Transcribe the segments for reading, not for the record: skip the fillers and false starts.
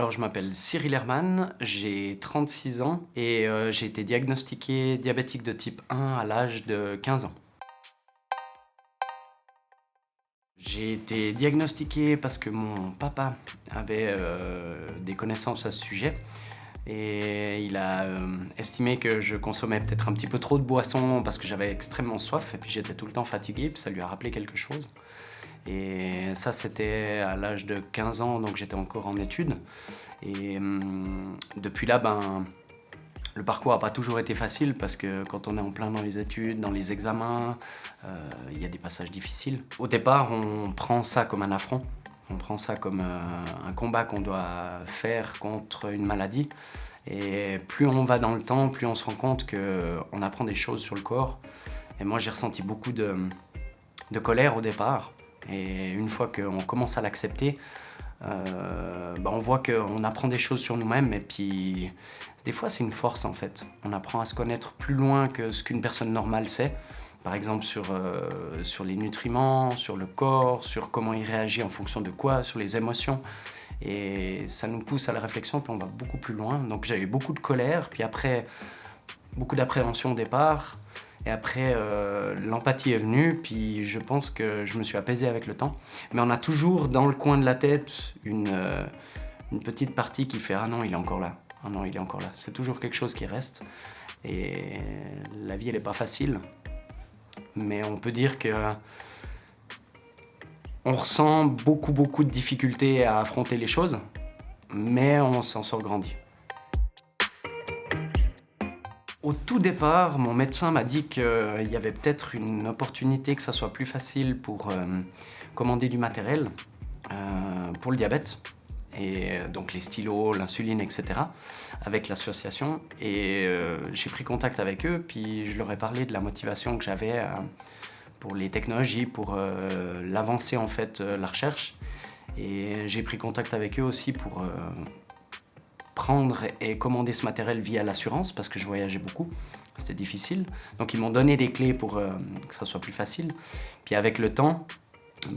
Alors, je m'appelle Cyril Herman, j'ai 36 ans et j'ai été diagnostiqué diabétique de type 1 à l'âge de 15 ans. J'ai été diagnostiqué parce que mon papa avait des connaissances à ce sujet et il a estimé que je consommais peut-être un petit peu trop de boissons parce que j'avais extrêmement soif et puis j'étais tout le temps fatigué, puis ça lui a rappelé quelque chose. Et ça, c'était à l'âge de 15 ans, donc j'étais encore en études. Et depuis là, le parcours n'a pas toujours été facile parce que quand on est en plein dans les études, dans les examens, il y a des passages difficiles. Au départ, on prend ça comme un affront. On prend ça comme un combat qu'on doit faire contre une maladie. Et plus on va dans le temps, plus on se rend compte qu'on apprend des choses sur le corps. Et moi, j'ai ressenti beaucoup de colère au départ. Et une fois qu'on commence à l'accepter, on voit qu'on apprend des choses sur nous-mêmes et puis des fois c'est une force en fait. On apprend à se connaître plus loin que ce qu'une personne normale sait. Par exemple sur les nutriments, sur le corps, sur comment il réagit en fonction de quoi, sur les émotions. Et ça nous pousse à la réflexion puis on va beaucoup plus loin. Donc j'ai eu beaucoup de colère, puis après beaucoup d'appréhension au départ. Et après, l'empathie est venue, puis je pense que je me suis apaisé avec le temps. Mais on a toujours dans le coin de la tête une petite partie qui fait « Ah non, il est encore là. Ah non, il est encore là. » C'est toujours quelque chose qui reste. Et la vie, elle n'est pas facile. Mais on peut dire que on ressent beaucoup de difficultés à affronter les choses, mais on s'en sort grandi. Au tout départ, mon médecin m'a dit qu'il y avait peut-être une opportunité que ça soit plus facile pour commander du matériel pour le diabète, et donc les stylos, l'insuline, etc., avec l'association. Et j'ai pris contact avec eux, puis je leur ai parlé de la motivation que j'avais pour les technologies, pour l'avancée en fait, la recherche. Et j'ai pris contact avec eux aussi pour prendre et commander ce matériel via l'assurance parce que je voyageais beaucoup, c'était difficile. Donc ils m'ont donné des clés pour que ça soit plus facile. Puis avec le temps,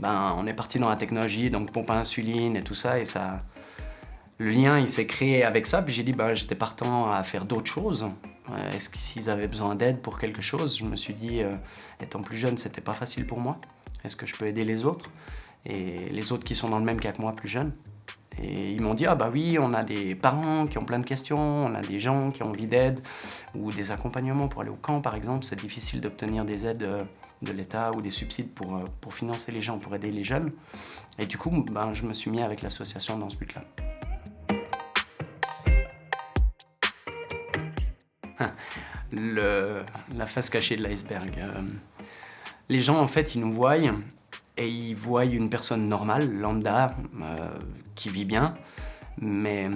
on est parti dans la technologie, donc pompe à insuline et tout ça, et ça, le lien il s'est créé avec ça. Puis j'ai dit j'étais partant à faire d'autres choses. Est-ce que s'ils avaient besoin d'aide pour quelque chose, je me suis dit, étant plus jeune, c'était pas facile pour moi. Est-ce que je peux aider les autres? Et les autres qui sont dans le même cas que moi, plus jeunes. Et ils m'ont dit, oui, on a des parents qui ont plein de questions, on a des gens qui ont envie d'aide, ou des accompagnements pour aller au camp, par exemple. C'est difficile d'obtenir des aides de l'État ou des subsides pour financer les gens, pour aider les jeunes. Et du coup, je me suis mis avec l'association dans ce but-là. La face cachée de l'iceberg. Les gens, en fait, ils nous voient et ils voient une personne normale, lambda, qui vit bien, mais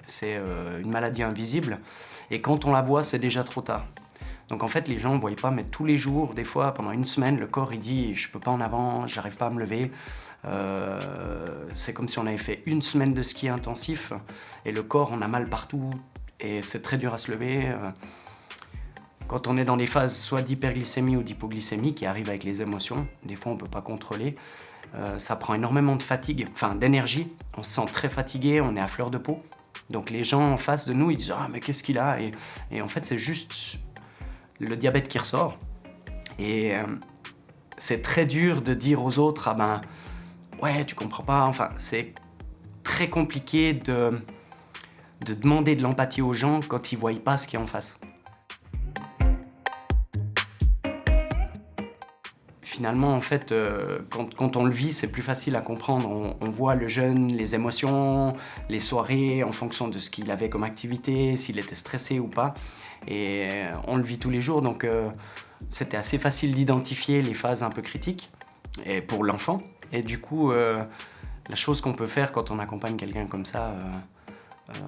c'est une maladie invisible. Et quand on la voit, c'est déjà trop tard. Donc en fait, les gens ne voient pas, mais tous les jours, des fois, pendant une semaine, le corps il dit « je peux pas en avant, j'arrive pas à me lever ». C'est comme si on avait fait une semaine de ski intensif et le corps, on a mal partout et c'est très dur à se lever. Quand on est dans des phases soit d'hyperglycémie ou d'hypoglycémie qui arrivent avec les émotions, des fois on ne peut pas contrôler, ça prend énormément de fatigue, d'énergie, on se sent très fatigué, on est à fleur de peau. Donc les gens en face de nous, ils disent « Ah mais qu'est-ce qu'il a ?» Et en fait c'est juste le diabète qui ressort. Et c'est très dur de dire aux autres « Ah ouais, tu comprends pas », c'est très compliqué de demander de l'empathie aux gens quand ils ne voient pas ce qu'il y a en face. Finalement, en fait, quand on le vit, c'est plus facile à comprendre. On voit le jeune, les émotions, les soirées, en fonction de ce qu'il avait comme activité, s'il était stressé ou pas. Et on le vit tous les jours, donc c'était assez facile d'identifier les phases un peu critiques et pour l'enfant. Et du coup, la chose qu'on peut faire quand on accompagne quelqu'un comme ça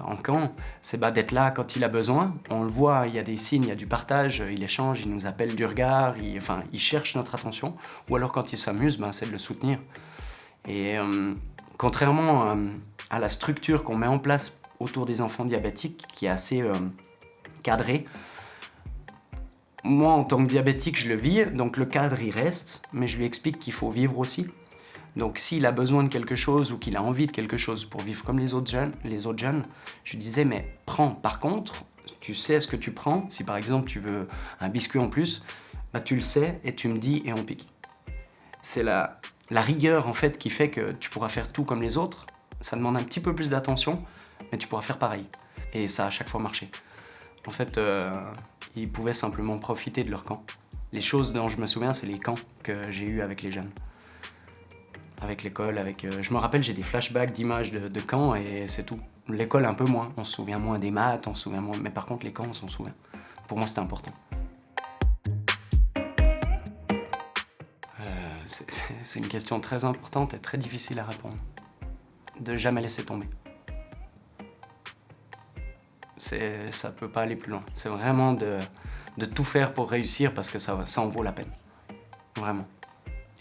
en camp, c'est d'être là quand il a besoin. On le voit, il y a des signes, il y a du partage, il échange, il nous appelle du regard, il cherche notre attention. Ou alors quand il s'amuse, c'est de le soutenir. Et contrairement à la structure qu'on met en place autour des enfants diabétiques, qui est assez cadrée, moi en tant que diabétique, je le vis, donc le cadre il reste, mais je lui explique qu'il faut vivre aussi. Donc s'il a besoin de quelque chose ou qu'il a envie de quelque chose pour vivre comme les autres jeunes, je lui disais mais prends. Par contre, tu sais ce que tu prends. Si par exemple tu veux un biscuit en plus, bah, tu le sais et tu me dis et on pique. C'est la rigueur en fait qui fait que tu pourras faire tout comme les autres. Ça demande un petit peu plus d'attention, mais tu pourras faire pareil. Et ça a à chaque fois marché. En fait, ils pouvaient simplement profiter de leur camp. Les choses dont je me souviens, c'est les camps que j'ai eus avec les jeunes. Avec l'école, je me rappelle, j'ai des flashbacks d'images de camps et c'est tout. L'école un peu moins, on se souvient moins des maths, on se souvient moins, mais par contre les camps on s'en souvient. Pour moi c'était important. C'est une question très importante et très difficile à répondre. De jamais laisser tomber. Ça peut pas aller plus loin. C'est vraiment de tout faire pour réussir parce que ça en vaut la peine. Vraiment.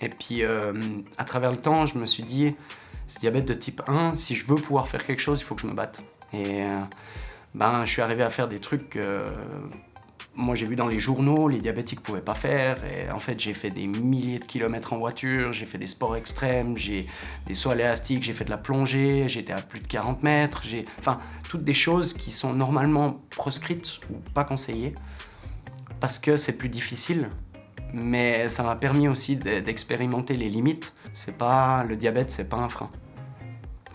Et puis, à travers le temps, je me suis dit, ce diabète de type 1, si je veux pouvoir faire quelque chose, il faut que je me batte. Et je suis arrivé à faire des trucs que moi j'ai vu dans les journaux, les diabétiques ne pouvaient pas faire. Et en fait, j'ai fait des milliers de kilomètres en voiture, j'ai fait des sports extrêmes, j'ai des sauts à l'élastique, j'ai fait de la plongée, j'étais à plus de 40 mètres. Enfin, toutes des choses qui sont normalement proscrites ou pas conseillées parce que c'est plus difficile. Mais ça m'a permis aussi d'expérimenter les limites. Le diabète, c'est pas un frein.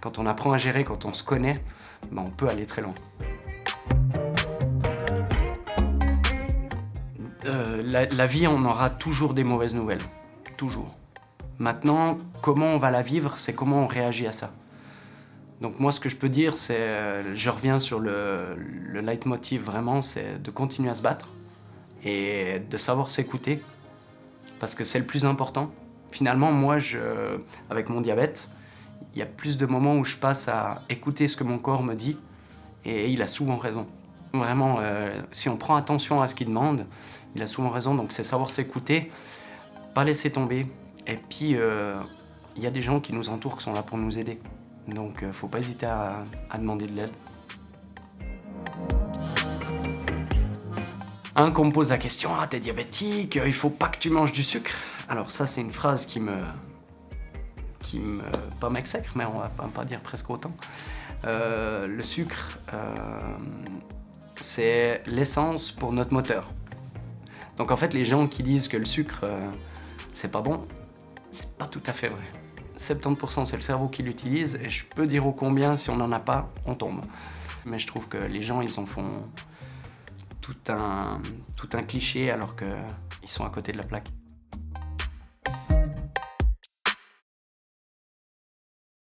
Quand on apprend à gérer, quand on se connaît, on peut aller très loin. La vie, on aura toujours des mauvaises nouvelles. Toujours. Maintenant, comment on va la vivre, c'est comment on réagit à ça. Donc moi, ce que je peux dire, c'est, je reviens sur le leitmotiv vraiment, c'est de continuer à se battre et de savoir s'écouter. Parce que c'est le plus important. Finalement, moi, avec mon diabète, il y a plus de moments où je passe à écouter ce que mon corps me dit, et il a souvent raison. Vraiment, si on prend attention à ce qu'il demande, il a souvent raison, donc c'est savoir s'écouter, pas laisser tomber. Et puis, il y a des gens qui nous entourent, qui sont là pour nous aider. Donc, faut pas hésiter à demander de l'aide. Qu'on me pose la question, « Ah, t'es diabétique, il faut pas que tu manges du sucre ». Alors ça, c'est une phrase qui me pas m'exècre, mais on va pas dire presque autant. Le sucre, c'est l'essence pour notre moteur. Donc en fait, les gens qui disent que le sucre, c'est pas bon, c'est pas tout à fait vrai. 70% c'est le cerveau qui l'utilise, et je peux dire ô combien, si on n'en a pas, on tombe. Mais je trouve que les gens, ils en font tout un cliché alors qu'ils sont à côté de la plaque.